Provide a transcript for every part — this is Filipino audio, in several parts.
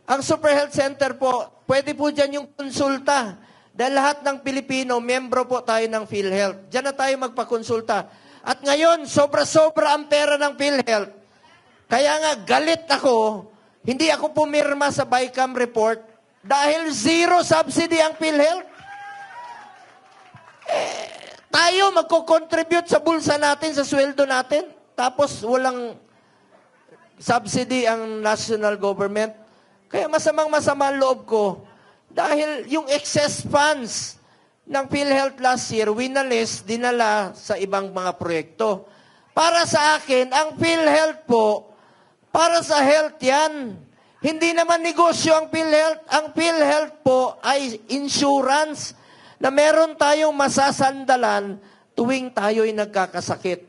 Ang Super Health Center po, pwede po dyan yung konsulta. Dahil lahat ng Pilipino, membro po tayo ng PhilHealth. Diyan na tayo magpakonsulta. At ngayon, sobra-sobra ang pera ng PhilHealth. Kaya nga, galit ako. Hindi ako pumirma sa BICAM report dahil zero subsidy ang PhilHealth. Tayo magko-contribute sa bulsa natin, sa sweldo natin. Tapos walang subsidy ang national government. Kaya masamang-masama ang loob ko. Dahil yung excess funds ng PhilHealth last year, winalis, dinala sa ibang mga proyekto. Para sa akin, ang PhilHealth po, para sa health yan. Hindi naman negosyo ang PhilHealth. Ang PhilHealth po ay insurance na meron tayong masasandalan tuwing tayo'y nagkakasakit.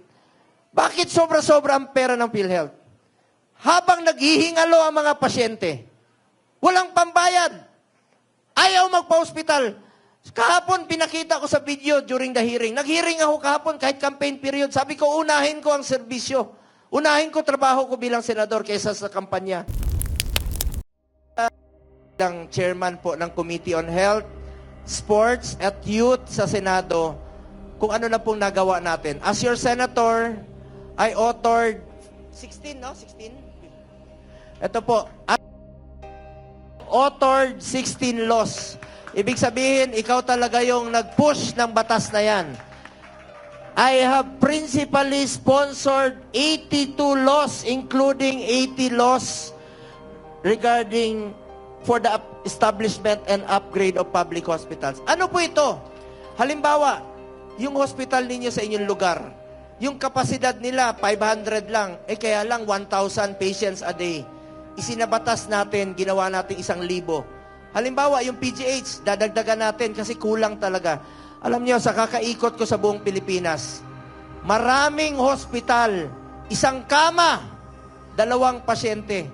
Bakit sobra-sobra ang pera ng PhilHealth? Habang naghihingalo ang mga pasyente, walang pambayad. Ayaw magpa-hospital. Kahapon, pinakita ko sa video during the hearing. Nag-hearing ako kahapon kahit campaign period. Sabi ko, unahin ko ang serbisyo. Unahin ko trabaho ko bilang senador kaysa sa kampanya. Bilang chairman po ng Committee on Health, Sports at Youth sa Senado, kung ano na pong nagawa natin. As your senator, I authored 16, no? 16? Ito po. Authored 16 laws. Ibig sabihin, ikaw talaga yung nag-push ng batas na yan. I have principally sponsored 82 laws, including 80 laws regarding for the establishment and upgrade of public hospitals. Ano po ito? Halimbawa, yung hospital ninyo sa inyong lugar, yung kapasidad nila, 500 lang, kaya lang 1,000 patients a day. Isinabatas natin, ginawa natin 1,000. Halimbawa, yung PGH, dadagdagan natin kasi kulang talaga. Alam niyo, sa kakaikot ko sa buong Pilipinas, maraming hospital, 1 kama, 2 pasyente.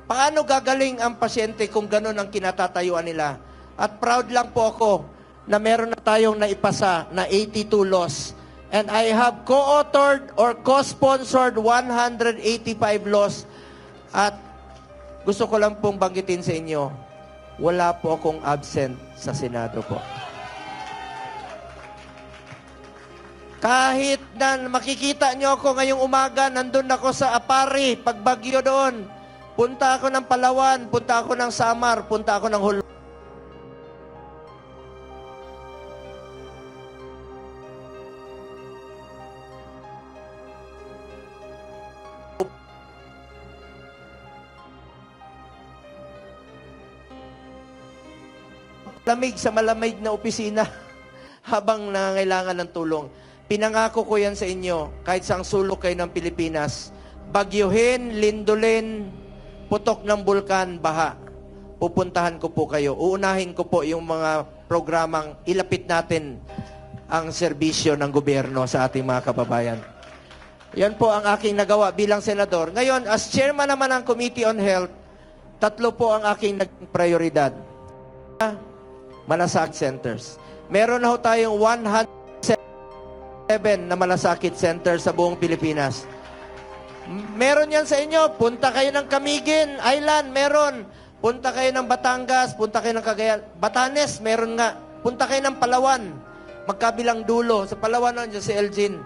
Paano gagaling ang pasyente kung ganun ang kinatatayuan nila? At proud lang po ako na meron na tayong naipasa na 82 laws. And I have co-authored or co-sponsored 185 laws. At gusto ko lang pong banggitin sa inyo, wala po akong absent sa Senado po. Kahit na makikita nyo ako ngayong umaga, nandun ako sa Apari, pagbagyo doon. Punta ako ng Palawan, punta ako ng Samar, punta ako ng Hulu. Lamig sa malamig na opisina habang nangangailangan ng tulong. Pinangako ko yan sa inyo, kahit saang sulok kayo ng Pilipinas, bagyuhin, lindulin, putok ng bulkan, baha. Pupuntahan ko po kayo. Uunahin ko po yung mga programang ilapit natin ang serbisyo ng gobyerno sa ating mga kababayan. Yan po ang aking nagawa bilang senador. Ngayon, as chairman naman ng Committee on Health, 3 po ang aking naging prioridad. Malasakit centers. Meron na ho tayong 107 na malasakit centers sa buong Pilipinas. Meron yan sa inyo. Punta kayo ng Camiguin Island, meron. Punta kayo ng Batangas, punta kayo ng Cagayan. Batanes, meron nga. Punta kayo ng Palawan, magkabilang dulo. Sa Palawan nun, si Elgin.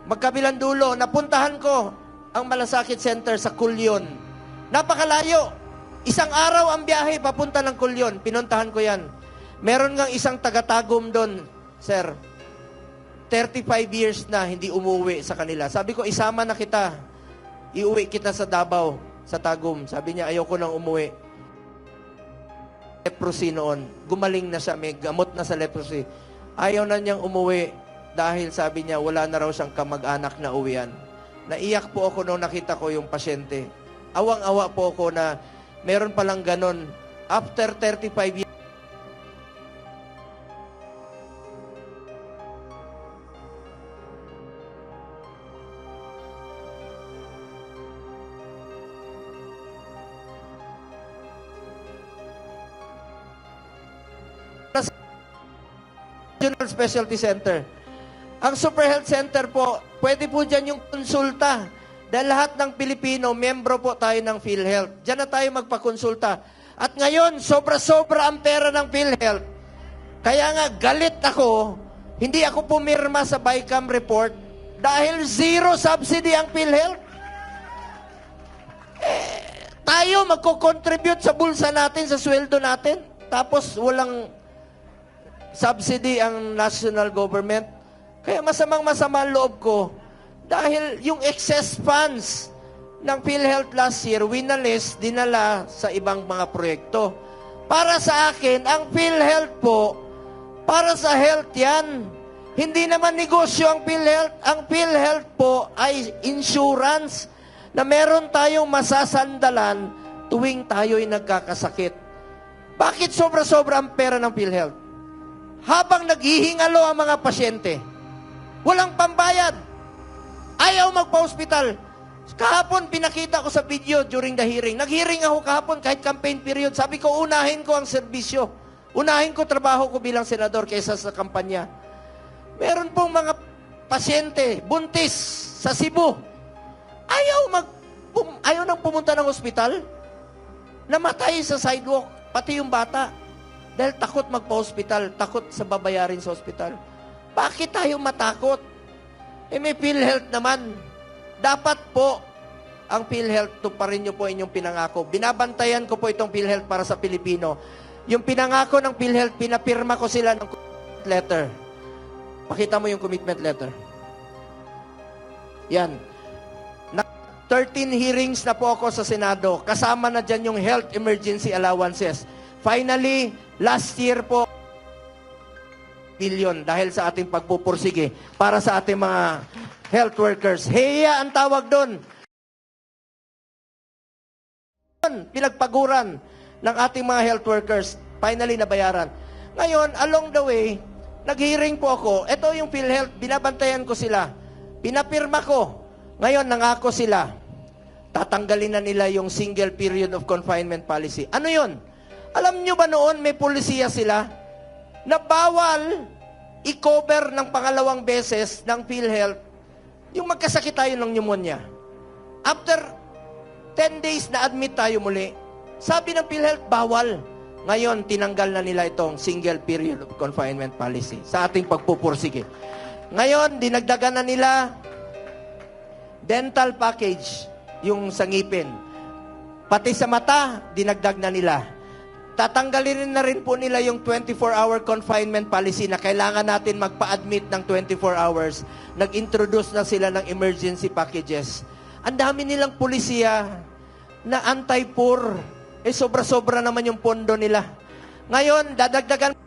Magkabilang dulo, napuntahan ko ang malasakit center sa Culyon. Napakalayo. 1 araw ang biyahe papunta ng Culyon. Pinuntahan ko yan. Meron ngang isang taga-Tagum doon, sir. 35 years na hindi umuwi sa kanila. Sabi ko, isama na kita. Iuwi kita sa Davao, sa Tagum. Sabi niya, ayoko nang umuwi. Leprosy noon. Gumaling na siya, may gamot na sa leprosy. Ayaw na niyang umuwi dahil sabi niya, wala na raw siyang kamag-anak na uwian. Naiyak po ako nung nakita ko yung pasyente. Awang-awa po ako na meron palang ganon. After 35 years, Regional Specialty Center. Ang Super Health Center po, pwede po dyan yung konsulta. Dahil lahat ng Pilipino, membro po tayo ng PhilHealth. Diyan na tayo magpakonsulta. At ngayon, sobra-sobra ang pera ng PhilHealth. Kaya nga, galit ako, hindi ako pumirma sa BICAM report dahil zero subsidy ang PhilHealth. Tayo magko-contribute sa bulsa natin, sa sweldo natin. Tapos walang subsidy ang national government. Kaya masamang-masama ang loob ko dahil yung excess funds ng PhilHealth last year, winalis, dinala sa ibang mga proyekto. Para sa akin, ang PhilHealth po, para sa health yan. Hindi naman negosyo ang PhilHealth. Ang PhilHealth po ay insurance na meron tayong masasandalan tuwing tayo'y nagkakasakit. Bakit sobra-sobra ang pera ng PhilHealth? Habang naghihingalo ang mga pasyente, walang pambayad. Ayaw magpa-hospital. Kahapon, pinakita ko sa video during the hearing. Nag-hearing ako kahapon kahit campaign period. Sabi ko, unahin ko ang serbisyo. Unahin ko trabaho ko bilang senador kaysa sa kampanya. Meron pong mga pasyente, buntis, sa Cebu. Ayaw nang pumunta ng ospital. Namatay sa sidewalk, pati yung bata. Dahil takot magpa-hospital, takot sa babayarin sa ospital. Bakit tayo matakot? May PhilHealth naman. Dapat po, ang PhilHealth, tuparin niyo po inyong pinangako. Binabantayan ko po itong PhilHealth para sa Pilipino. Yung pinangako ng PhilHealth, pinapirma ko sila ng commitment letter. Pakita mo yung commitment letter. Yan. 13 hearings na po ako sa Senado. Kasama na dyan yung health emergency allowances. Finally, last year po, billion dahil sa ating pagpupursige para sa ating mga health workers. HEA ang tawag doon. Pinagpaguran ng ating mga health workers. Finally, nabayaran. Ngayon, along the way, nag-hearing po ako. Ito yung PhilHealth, binabantayan ko sila. Pinapirma ko. Ngayon, nangako sila. Tatanggalin na nila yung single period of confinement policy. Ano yun? Alam nyo ba noon may polisiya sila na bawal i-cover ng pangalawang beses ng PhilHealth yung magkasakit tayo ng pneumonia. After 10 days na admit tayo muli, sabi ng PhilHealth, bawal. Ngayon, tinanggal na nila itong single period of confinement policy sa ating pagpupursige. Ngayon, dinagdagan na nila dental package, yung sa ngipin. Pati sa mata, dinagdag na nila. Tatanggalin na rin po nila yung 24-hour confinement policy na kailangan natin magpa-admit ng 24 hours. Nag-introduce na sila ng emergency packages. Ang dami nilang pulisiya na anti-poor. Sobra-sobra naman yung pondo nila. Ngayon, dadagdagan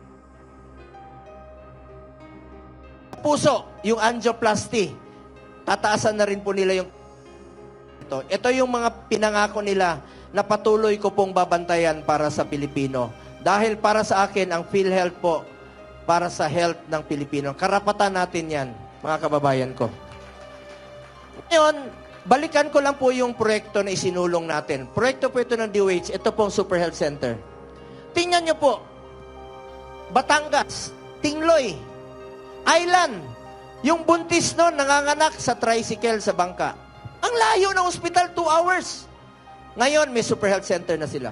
puso, yung angioplasty. Tataasan na rin po nila yung ito. Ito yung mga pinangako nila na patuloy ko pong babantayan para sa Pilipino. Dahil para sa akin, ang PhilHealth po, para sa health ng Pilipino. Karapatan natin yan, mga kababayan ko. Ngayon, balikan ko lang po yung proyekto na isinulong natin. Proyekto po ito ng DOH, ito pong Super Health Center. Tingnan nyo po, Batangas, Tingloy, Island, yung buntis noon nanganganak sa tricycle sa bangka. Ang layo ng ospital, 2 hours. Ngayon, may Super Health Center na sila.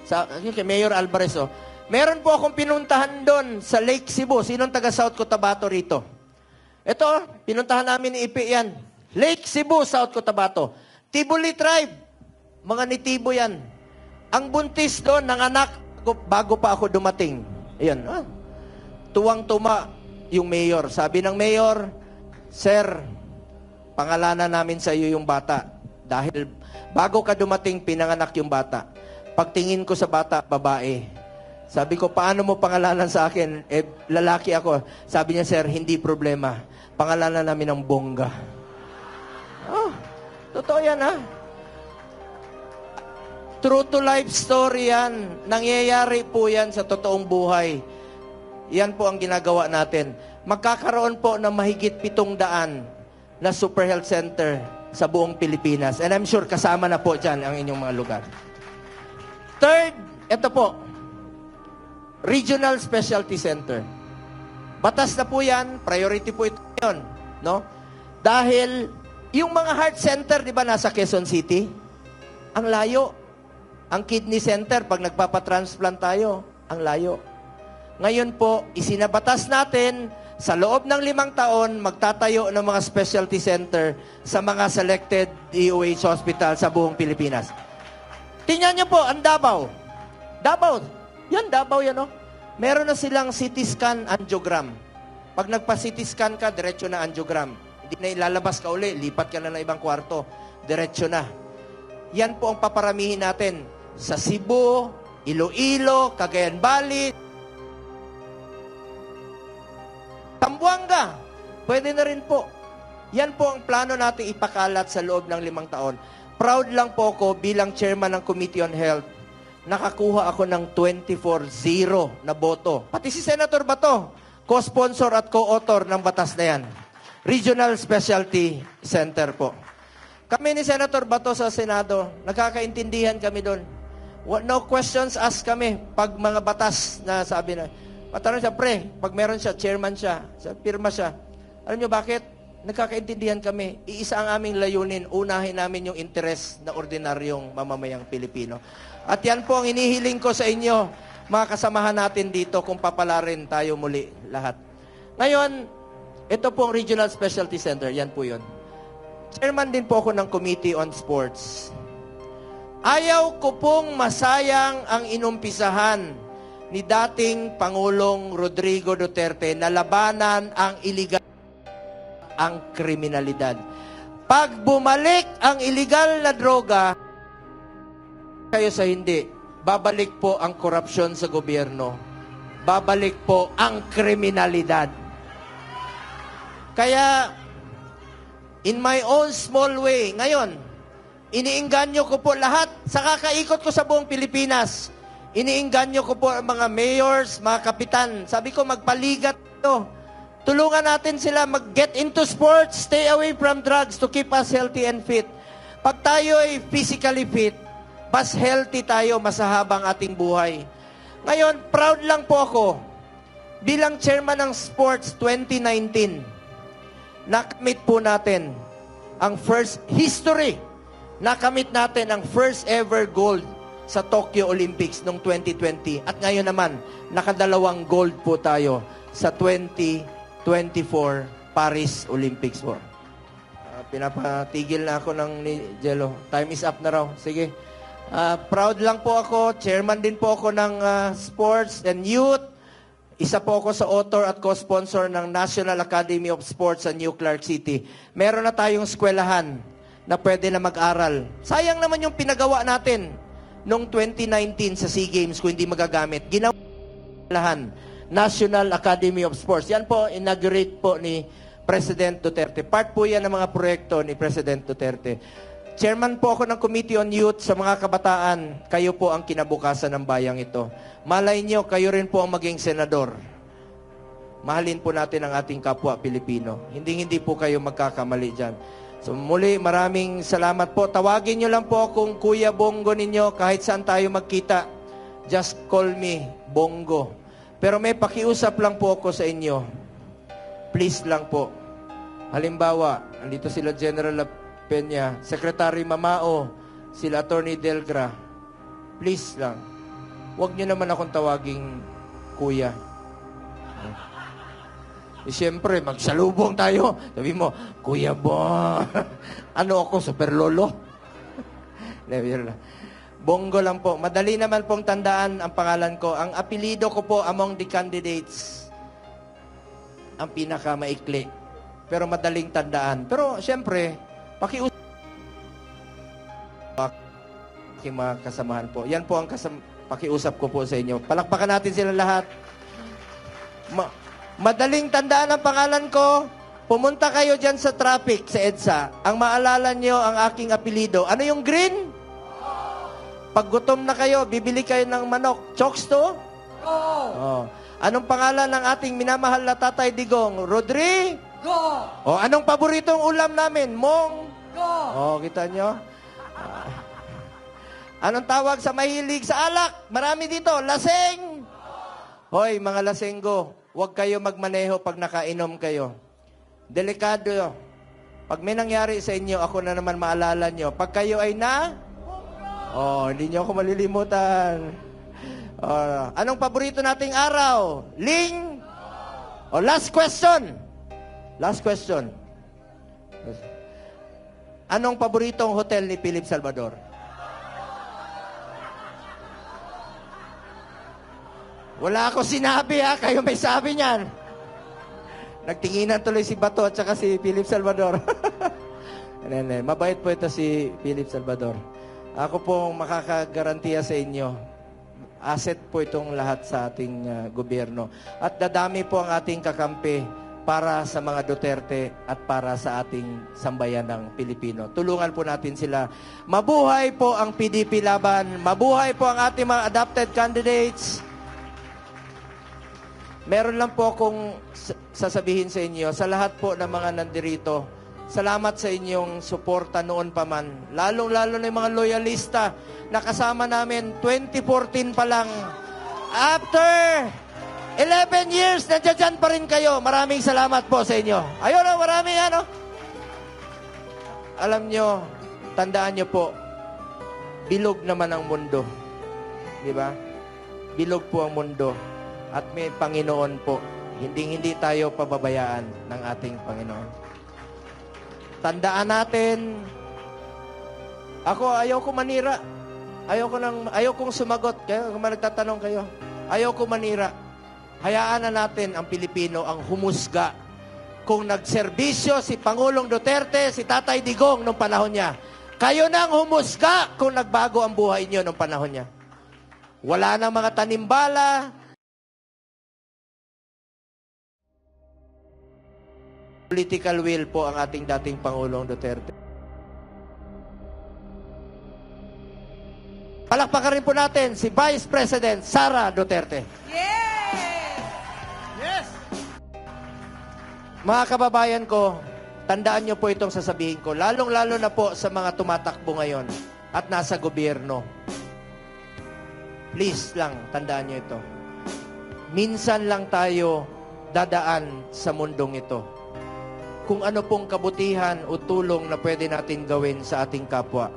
Kay Mayor Alvarez, meron po akong pinuntahan doon sa Lake Cebu. Sinong taga South Cotabato rito? Ito, pinuntahan namin ni Ipi yan. Lake Cebu, South Cotabato. Tibuli tribe. Mga nitibo yan. Ang buntis doon, nanganak bago pa ako dumating. Ayan. Tuwang-tuma yung mayor. Sabi ng mayor, Sir, pangalanan namin sa iyo yung bata. Dahil bago ka dumating, pinanganak yung bata. Pagtingin ko sa bata, babae. Sabi ko, paano mo pangalanan sa akin? Lalaki ako. Sabi niya, Sir, hindi problema. Pangalanan namin ng Bongga. Totoo yan, ha? True to life story yan. Nangyayari po yan sa totoong buhay. Yan po ang ginagawa natin. Magkakaroon po ng mahigit 700 na Super Health Center sa buong Pilipinas. And I'm sure kasama na po dyan ang inyong mga lugar. Third, ito po, Regional Specialty Center. Batas na po yan, priority po ito yun. No? Dahil yung mga heart center, di ba, nasa Quezon City? Ang layo. Ang kidney center, pag nagpapatransplant tayo, ang layo. Ngayon po, isinabatas natin, sa loob ng 5 taon, magtatayo ng mga specialty center sa mga selected DOH hospital sa buong Pilipinas. Tingnan niyo po, ang Davao. Davao. Yan, Davao yan, oh. Meron na silang CT scan angiogram. Pag nagpa-CT scan ka, diretso na angiogram. Hindi na ilalabas ka uli, lipat ka na ng ibang kwarto. Diretso na. Yan po ang paparamihin natin sa Cebu, Iloilo, Cagayan Valley, Zamboanga. Pwede na rin po. Yan po ang plano natin ipakalat sa loob ng 5 taon. Proud lang po ako bilang chairman ng Committee on Health. Nakakuha ako ng 24-0 na boto. Pati si Senator Bato, co-sponsor at co-author ng batas na yan. Regional Specialty Center po. Kami ni Senator Bato sa Senado, nagkakaintindihan kami doon. No questions asked kami pag mga batas na sabi na, patanong siya, pre, pag meron siya, chairman siya, pirma siya. Alam niyo bakit? Nagkakaintindihan kami. Iisa ang aming layunin, unahin namin yung interes na ordinaryong mamamayang Pilipino. At yan po ang inihiling ko sa inyo, mga kasamahan natin dito, kung papalarin tayo muli lahat. Ngayon, ito po ang Regional Specialty Center, yan po yun. Chairman din po ako ng Committee on Sports. Ayaw ko pong masayang ang inumpisahan ni dating Pangulong Rodrigo Duterte na labanan ang iligal ang kriminalidad. Pag bumalik ang iligal na droga, kayo sa hindi, babalik po ang korupsyon sa gobyerno. Babalik po ang kriminalidad. Kaya, in my own small way, ngayon, iniingganyo ko po lahat sa kakaikot ko sa buong Pilipinas. Iniingganyo ko po ang mga mayors, mga kapitan. Sabi ko, magpaligat ito. Tulungan natin sila mag-get into sports, stay away from drugs to keep us healthy and fit. Pag tayo ay physically fit, mas healthy tayo, masahabang ating buhay. Ngayon, proud lang po ako. Bilang chairman ng Sports 2019, nakamit po natin ang first history. Nakamit natin ang first ever gold sa Tokyo Olympics noong 2020. At ngayon naman, nakadalawang gold po tayo sa 2024 Paris Olympics po. Pinapatigil na ako ng ni Jello. Time is up na raw. Sige. Proud lang po ako. Chairman din po ako ng Sports and Youth. Isa po ako sa author at co-sponsor ng National Academy of Sports sa New Clark City. Meron na tayong eskwelahan na pwede na mag-aral. Sayang naman yung pinagawa natin noong 2019 sa SEA Games kung hindi magagamit. Ginawa National Academy of Sports. Yan po, inaugurate po ni President Duterte. Part po yan ng mga proyekto ni President Duterte. Chairman po ako ng Committee on Youth sa mga kabataan. Kayo po ang kinabukasan ng bayang ito. Malay nyo, kayo rin po ang maging senador. Mahalin po natin ang ating kapwa Pilipino. Hindi po kayo magkakamali dyan. So muli, maraming salamat po. Tawagin nyo lang po akong Kuya Bongo ninyo kahit saan tayo magkita. Just call me Bongo. Pero may pakiusap lang po ako sa inyo. Please lang po. Halimbawa, andito sila General Peña, Secretary Mamao, sila Attorney Delgra. Please lang. Huwag nyo naman akong tawaging Kuya. Siyempre, magsalubong tayo. Sabi mo, Kuya Bo, ano ako, super lolo? Bongo lang po. Madali naman pong tandaan ang pangalan ko. Ang apelido ko po among the candidates, ang pinakamaikli. Pero madaling tandaan. Pero siyempre, pakiusap aking mga kasamahan po. Yan po ang pakiusap ko po sa inyo. Palakpakan natin sila lahat. Madaling tandaan ang pangalan ko. Pumunta kayo dyan sa traffic, sa EDSA. Ang maalala nyo ang aking apelido. Ano yung green? Pag gutom na kayo, bibili kayo ng manok. Chokes to? Oh. Anong pangalan ng ating minamahal na Tatay Digong? Rodri? Go! Oh, anong paboritong ulam namin? Mong? Go! Oh, kita nyo? Anong tawag sa mahilig sa alak? Marami dito. Laseng? Hoy, mga lasenggo. Huwag kayo magmaneho pag nakainom kayo. Delikado. Pag may nangyari sa inyo, ako na naman maalala nyo. Pag kayo ay Oh, hindi niyo ako malilimutan. Anong paborito nating araw? Ling? O, last question. Last question. Anong paboritong hotel ni Philip Salvador? Wala ako sinabi ha, kayo may sabi niyan. Nagtinginan tuloy si Bato at saka si Philip Salvador. Mabait po ito si Philip Salvador. Ako pong makakagarantiya sa inyo, asset po itong lahat sa ating gobyerno. At dadami po ang ating kakampi para sa mga Duterte at para sa ating sambayan ng Pilipino. Tulungan po natin sila. Mabuhay po ang PDP laban. Mabuhay po ang ating mga adopted candidates. Meron lang po akong sasabihin sa inyo, sa lahat po ng mga nandirito, salamat sa inyong suporta noon pa man. Lalong-lalo na yung mga loyalista na kasama namin 2014 pa lang. After 11 years, nandiyan pa rin kayo. Maraming salamat po sa inyo. Ayun o, maraming ano. Alam nyo, tandaan nyo po, bilog naman ang mundo. Di ba? Bilog po ang mundo. At may Panginoon po. Hindi tayo pababayaan ng ating Panginoon. Tandaan natin, ako ayaw ko manira. Ayaw kong sumagot. Kaya kung nagtatanong kayo, ayaw ko manira. Hayaan na natin ang Pilipino ang humusga kung nagserbisyo si Pangulong Duterte, si Tatay Digong nung panahon niya. Kayo nang humusga kung nagbago ang buhay niyo nung panahon niya. Wala nang mga tanimbala. Political will po ang ating dating Pangulong Duterte. Palakpakan rin po natin si Vice President Sara Duterte. Mga kababayan ko, tandaan nyo po itong sasabihin ko, lalong-lalo na po sa mga tumatakbo ngayon at nasa gobyerno. Please lang, tandaan nyo ito. Minsan lang tayo dadaan sa mundong ito. Kung ano pong kabutihan o tulong na pwede natin gawin sa ating kapwa,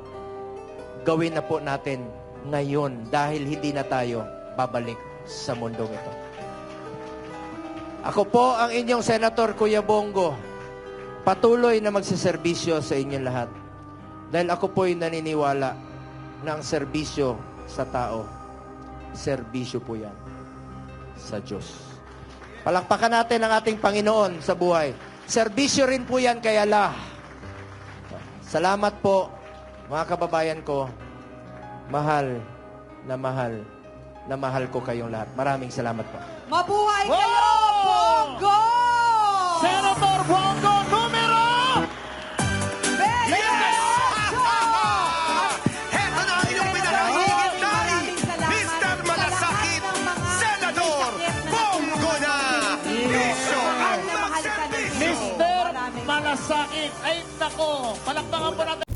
gawin na po natin ngayon dahil hindi na tayo babalik sa mundong ito. Ako po ang inyong Senator Kuya Bongo, patuloy na magsiservisyo sa inyong lahat. Dahil ako po'y naniniwala na ang serbisyo sa tao, serbisyo po yan sa Diyos. Palakpakan natin ang ating Panginoon sa buhay. Serbisyo rin po yan kay Allah. Salamat po, mga kababayan ko. Mahal na mahal na mahal ko kayong lahat. Maraming salamat po. Mabuhay kayo, Bongo! Senator Bongo numero! Heto na ang iyong pinakahigit dahil Mr. Malasakit, Senador Bongo na! Isyo ang magserbisyo! Mr. Malasakit. Ay, nako. Palakpakan po natin.